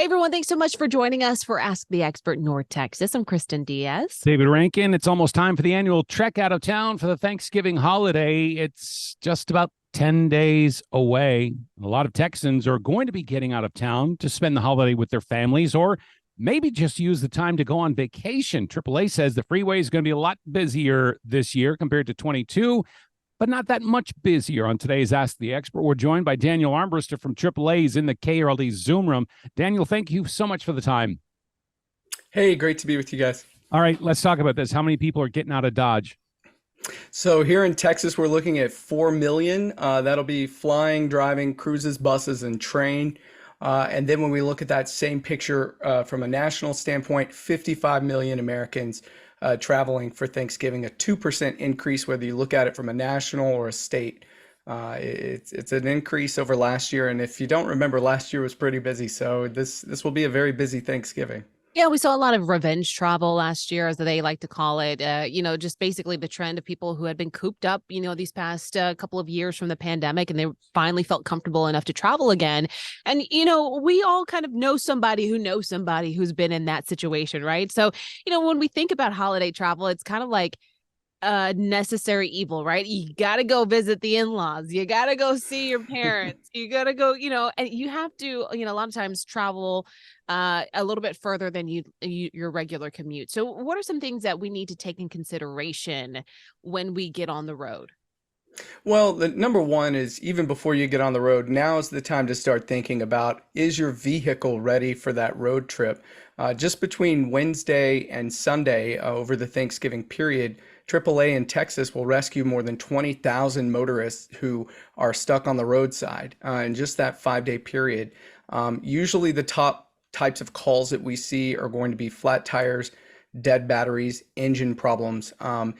everyone. Thanks so much for joining us for Ask the Expert North Texas. I'm Kristen Diaz. David Rankin. It's almost time for the annual trek out of town for the Thanksgiving holiday. It's just about 10 days away. A lot of Texans are going to be getting out of town to spend the holiday with their families or maybe just use the time to go on vacation. AAA says the freeway is going to be a lot busier this year compared to 22, but not that much busier. On today's Ask the Expert, we're joined by Daniel Armbruster from AAA. He's in the KRLD Zoom room. Daniel, thank you so much for the time. Hey, great to be with you guys. All right, let's talk about this. How many people are getting out of Dodge? So here in Texas, we're looking at 4 million. That'll be flying, driving, cruises, buses, and train. And then when we look at that same picture from a national standpoint, 55 million Americans traveling for Thanksgiving, a 2% increase, whether you look at it from a national or a state. It's an increase over last year. And if you don't remember, last year was pretty busy. So this will be a very busy Thanksgiving. Yeah, we saw a lot of revenge travel last year, as they like to call it. Just basically the trend of people who had been cooped up, these past couple of years from the pandemic, and they finally felt comfortable enough to travel again. And, we all kind of know somebody who knows somebody who's been in that situation, right? So, when we think about holiday travel, it's kind of like necessary evil, right? You got to go visit the in-laws. You got to go see your parents. You got to go, and you have to, a lot of times travel a little bit further than your regular commute. So what are some things that we need to take in consideration when we get on the road? Well, the number one is even before you get on the road, now is the time to start thinking about, is your vehicle ready for that road trip? Just between Wednesday and Sunday over the Thanksgiving period, AAA in Texas will rescue more than 20,000 motorists who are stuck on the roadside in just that 5-day period. Usually the top types of calls that we see are going to be flat tires, dead batteries, engine problems. And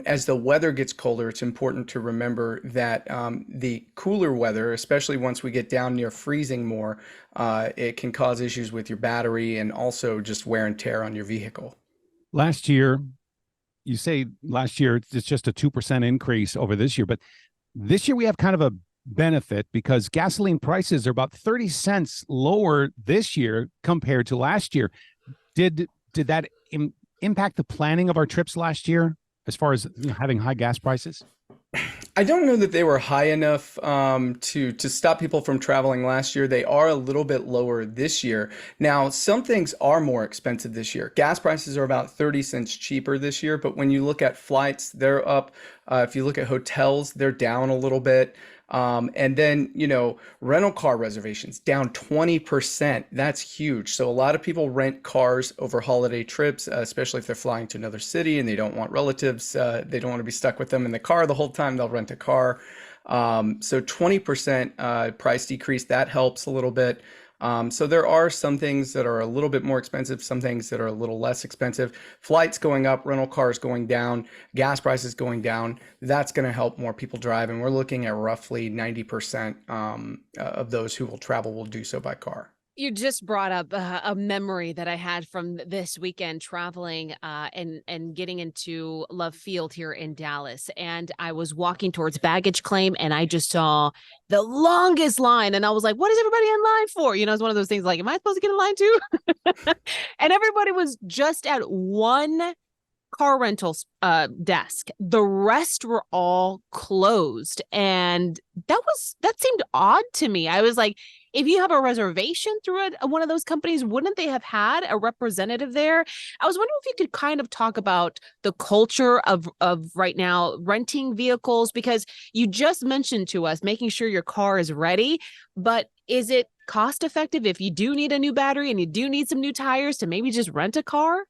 as the weather gets colder, it's important to remember that the cooler weather, especially once we get down near freezing more, it can cause issues with your battery and also just wear and tear on your vehicle. Last year, you say last year, it's just a 2% increase over this year, but this year we have kind of a benefit because gasoline prices are about 30 cents lower this year compared to last year. Did that impact the planning of our trips last year as far as having high gas prices? I don't know that they were high enough to stop people from traveling last year. They are a little bit lower this year. Now, some things are more expensive this year. Gas prices are about 30 cents cheaper this year, but when you look at flights, they're up. If you look at hotels, they're down a little bit. And then, rental car reservations down 20%. That's huge. So a lot of people rent cars over holiday trips, especially if they're flying to another city and they don't want relatives. They don't want to be stuck with them in the car the whole time. They'll rent a car. So 20% price decrease, that helps a little bit. So there are some things that are a little bit more expensive, some things that are a little less expensive. Flights going up, rental cars going down, gas prices going down. That's going to help more people drive. And we're looking at roughly 90% of those who will travel will do so by car. You just brought up a memory that I had from this weekend traveling and getting into Love Field here in Dallas. And I was walking towards baggage claim and I just saw the longest line. And I was like, what is everybody in line for? It's one of those things like, am I supposed to get in line too? And everybody was just at one car rental desk. The rest were all closed. And that seemed odd to me. I was like, if you have a reservation through one of those companies, wouldn't they have had a representative there? I was wondering if you could kind of talk about the culture of right now renting vehicles, because you just mentioned to us making sure your car is ready, but is it cost effective if you do need a new battery and you do need some new tires to maybe just rent a car?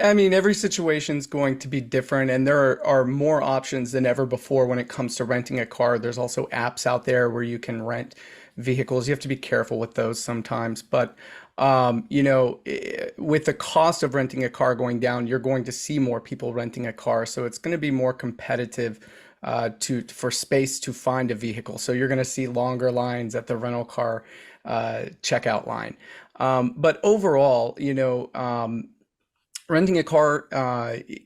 I mean, every situation is going to be different, and there are more options than ever before when it comes to renting a car. There's also apps out there where you can rent vehicles. You have to be careful with those sometimes, but with the cost of renting a car going down, you're going to see more people renting a car, so it's going to be more competitive for space to find a vehicle. So you're going to see longer lines at the rental car checkout line. But overall, renting a car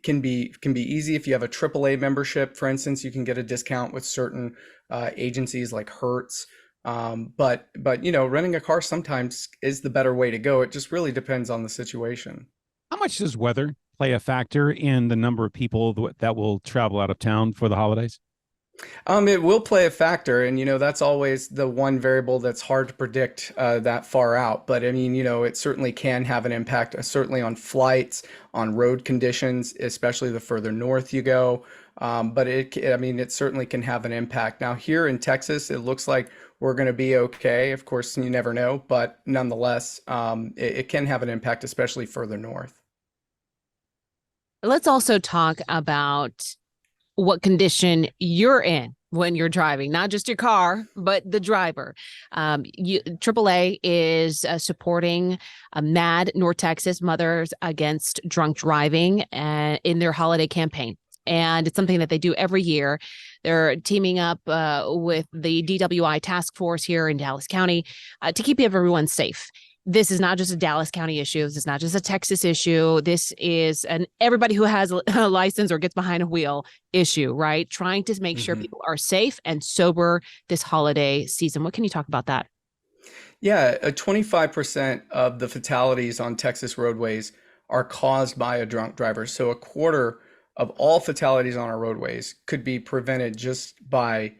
can be easy if you have a AAA membership. For instance, you can get a discount with certain agencies like Hertz. But renting a car sometimes is the better way to go. It just really depends on the situation. How much does weather play a factor in the number of people that will travel out of town for the holidays? It will play a factor, and that's always the one variable that's hard to predict that far out. But I mean, it certainly can have an impact, certainly on flights, on road conditions, especially the further north you go. But I mean, it certainly can have an impact. Now, here in Texas, it looks like we're going to be okay. Of course, you never know, but nonetheless, it can have an impact, especially further north. Let's also talk about what condition you're in when you're driving, not just your car, but the driver. AAA is supporting MAD North Texas Mothers Against Drunk Driving in their holiday campaign. And it's something that they do every year. They're teaming up with the DWI task force here in Dallas County to keep everyone safe. This is not just a Dallas County issue. This is not just a Texas issue. This is an everybody who has a license or gets behind a wheel issue, right? Trying to make sure people are safe and sober this holiday season. What can you talk about that? Yeah, 25% of the fatalities on Texas roadways are caused by a drunk driver. So a quarter of all fatalities on our roadways could be prevented just by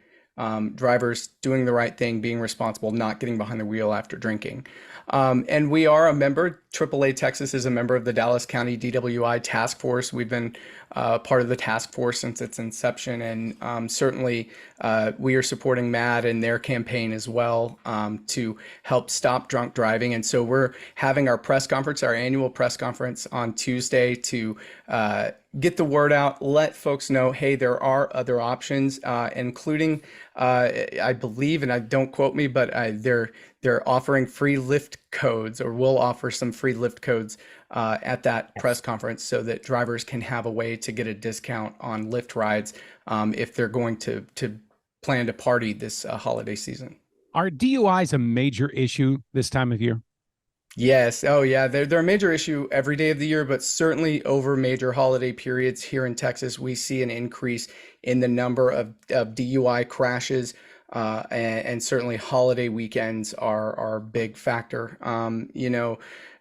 drivers doing the right thing, being responsible, not getting behind the wheel after drinking. And we are a member. AAA Texas is a member of the Dallas County DWI task force. We've been part of the task force since its inception, and certainly we are supporting MAD and their campaign as well to help stop drunk driving. And so we're having our press conference, our annual press conference on Tuesday to get the word out, let folks know, hey, there are other options, including, I believe, and I don't quote me, but they're offering free lift codes, or will offer some free lift codes at that press conference, so that drivers can have a way to get a discount on Lyft rides if they're going to plan to party this holiday season. Are DUIs a major issue this time of year? Yes. Oh, yeah. They're a major issue every day of the year, but certainly over major holiday periods here in Texas, we see an increase in the number of DUI crashes. And certainly holiday weekends are a big factor.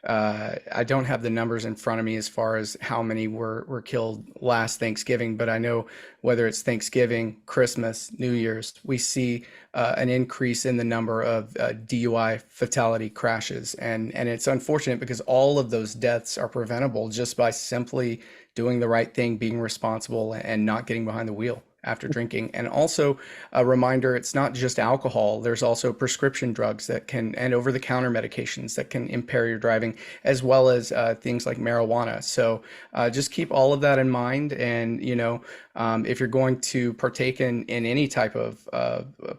I don't have the numbers in front of me as far as how many were killed last Thanksgiving, but I know whether it's Thanksgiving, Christmas, New Year's, we see an increase in the number of DUI fatality crashes. And it's unfortunate because all of those deaths are preventable just by simply doing the right thing, being responsible, and not getting behind the wheel after drinking. And also a reminder, it's not just alcohol. There's also prescription drugs and over-the-counter medications that can impair your driving, as well as things like marijuana. So just keep all of that in mind. And, if you're going to partake in any type of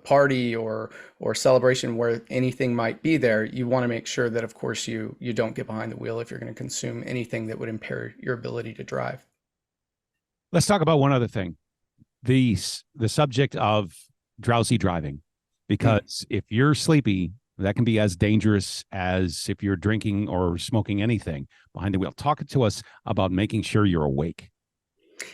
party or celebration where anything might be there, you want to make sure that, of course, you don't get behind the wheel if you're going to consume anything that would impair your ability to drive. Let's talk about one other thing. The subject of drowsy driving, because if you're sleepy, that can be as dangerous as if you're drinking or smoking anything behind the wheel. Talk to us about making sure you're awake.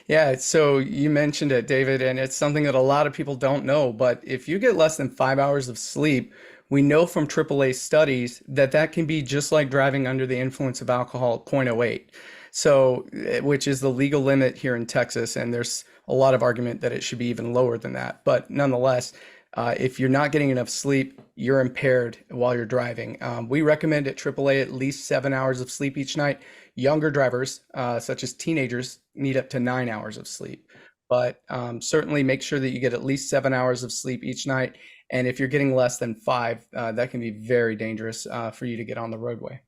Yeah, so you mentioned it, David, and it's something that a lot of people don't know, but if you get less than 5 hours of sleep, we know from AAA studies that can be just like driving under the influence of alcohol at 0.08. So, which is the legal limit here in Texas, and there's a lot of argument that it should be even lower than that. But nonetheless, if you're not getting enough sleep, you're impaired while you're driving. We recommend at AAA at least 7 hours of sleep each night. Younger drivers, such as teenagers, need up to 9 hours of sleep. But certainly make sure that you get at least 7 hours of sleep each night. And if you're getting less than 5, that can be very dangerous for you to get on the roadway.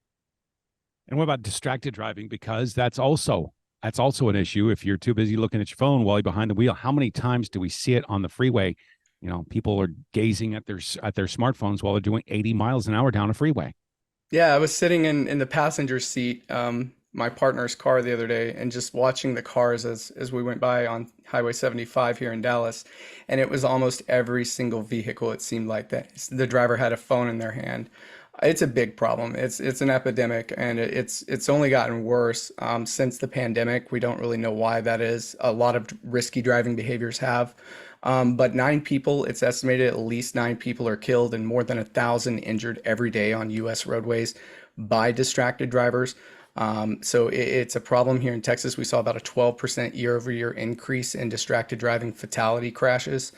And what about distracted driving? Because that's also an issue. If you're too busy looking at your phone while you're behind the wheel, how many times do we see it on the freeway? People are gazing at their smartphones while they're doing 80 miles an hour down a freeway. Yeah, I was sitting in the passenger seat, my partner's car the other day, and just watching the cars as we went by on Highway 75 here in Dallas. And it was almost every single vehicle, it seemed like, that the driver had a phone in their hand. It's a big problem. It's an epidemic, and it's only gotten worse since the pandemic. We don't really know why that is. A lot of risky driving behaviors have, but nine people. It's estimated at least nine people are killed and more than 1,000 injured every day on U.S. roadways by distracted drivers. So it's a problem here in Texas. We saw about a 12% year-over-year increase in distracted driving fatality crashes.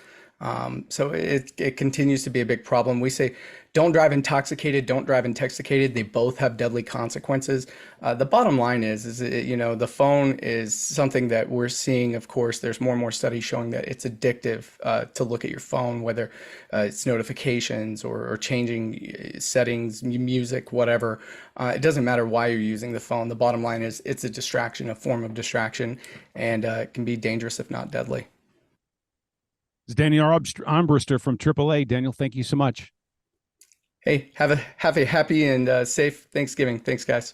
So it continues to be a big problem. We say, don't drive intoxicated, don't drive intoxicated. They both have deadly consequences. The bottom line is the phone is something that we're seeing. Of course, there's more and more studies showing that it's addictive to look at your phone, whether it's notifications or changing settings, music, whatever. It doesn't matter why you're using the phone. The bottom line is it's a distraction, a form of distraction, and it can be dangerous if not deadly. It's Daniel Armbruster from AAA. Daniel, thank you so much. Hey, have a happy and safe Thanksgiving. Thanks, guys.